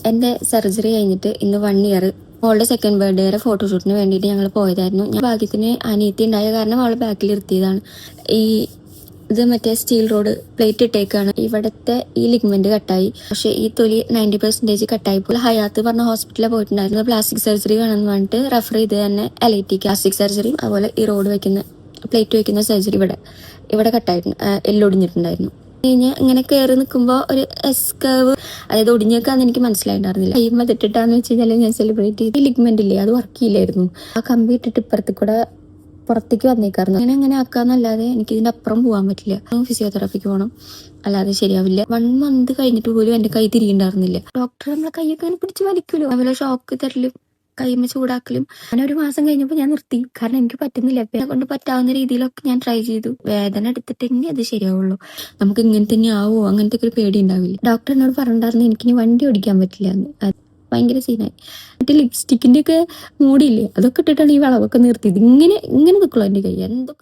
എൻ്റെ സർജറി കഴിഞ്ഞിട്ട് ഇന്ന് 1 ഇയർ. മോളുടെ സെക്കൻഡ് ബർത്ത്ഡേയുടെ ഫോട്ടോഷൂട്ടിന് വേണ്ടിയിട്ട് ഞങ്ങൾ പോയതായിരുന്നു. ഞാൻ ഭാഗ്യത്തിന് അനിയത്തി ഉണ്ടായ കാരണം അവൾ ബാക്കിൽ ഇരുത്തിയതാണ്. ഇത് മറ്റേ സ്റ്റീൽ റോഡ് പ്ലേറ്റ് ഇട്ടേക്കാണ്. ഇവിടുത്തെ ഈ ലിഗ്മെന്റ് കട്ടായി, പക്ഷേ ഈ തൊലി 90% കട്ടായി. ഇപ്പോൾ ഹയാത്ത് പറഞ്ഞ ഹോസ്പിറ്റലിൽ പോയിട്ടുണ്ടായിരുന്നു. പ്ലാസ്റ്റിക് സർജറി വേണമെന്ന് പറഞ്ഞിട്ട് റെഫർ ചെയ്ത് തന്നെ LIT പ്ലാസ്റ്റിക് സർജറി, അതുപോലെ ഈ റോഡ് വെക്കുന്ന പ്ലേറ്റ് വെക്കുന്ന സർജറി ഇവിടെ കട്ടായിരുന്നു, എല്ലൊടിഞ്ഞിട്ടുണ്ടായിരുന്നു. കഴിഞ്ഞ് ഇങ്ങനെ കയറി നിൽക്കുമ്പോൾ ഒരു എസ് കർവ്, അതായത് ഒടിഞ്ഞേക്കാന്ന് എനിക്ക് മനസ്സിലായിട്ടുണ്ടായിരുന്നില്ല. കൈമ തെറ്റിട്ടാന്ന് വെച്ച് കഴിഞ്ഞാൽ ഞാൻ സെലിബ്രേറ്റ് ചെയ്ത് ലിഗ്മെന്റ് ഇല്ലേ, അത് വർക്ക് ചെയ്യില്ലായിരുന്നു. ആ കമ്പി ഇട്ടിട്ട് ഇപ്പുറത്ത് കൂടെ പുറത്തേക്ക് വന്നേക്കായിരുന്നു. അങ്ങനെ ആക്കാന്നല്ലാതെ എനിക്ക് ഇതിന്റെ അപ്പുറം പോകാൻ പറ്റില്ല. ഫിസിയോതെറാപ്പിക്ക് പോകണം, അല്ലാതെ ശരിയാവില്ല. 1 മന്ത് കഴിഞ്ഞിട്ട് പോലും എന്റെ കൈ തിരിയുണ്ടായിരുന്നില്ല. ഡോക്ടർ നമ്മളെ കൈയൊക്കെ പിടിച്ച് വലിക്കുമല്ലോ, അതുപോലെ ഷോക്ക് തരലും കൈമ ചൂടാക്കലും. അങ്ങനെ 1 മാസം കഴിഞ്ഞപ്പോൾ ഞാൻ നിർത്തി, കാരണം എനിക്ക് പറ്റുന്നില്ല. എന്നെ കൊണ്ട് പറ്റാവുന്ന രീതിയിലൊക്കെ ഞാൻ ട്രൈ ചെയ്തു. വേദന എടുത്തിട്ട് തന്നെ അത് ശരിയാവുള്ളൂ. നമുക്ക് ഇങ്ങനെ തന്നെ ആവോ, അങ്ങനത്തെ ഒരു പേടി ഉണ്ടാവില്ല. ഡോക്ടർ എന്നോട് പറഞ്ഞിട്ടുണ്ടായിരുന്നു എനിക്കിനി വണ്ടി ഓടിക്കാൻ പറ്റില്ല എന്ന്. ഭയങ്കര സീനായി. മറ്റേ ലിപ്സ്റ്റിക്കിന്റെ ഒക്കെ മൂടിയില്ലേ, അതൊക്കെ ഇട്ടിട്ടാണ് ഈ വളവൊക്കെ നിർത്തിയത്. ഇങ്ങനെ നിൽക്കുള്ളൂ എൻ്റെ കൈ. എന്തൊക്കെ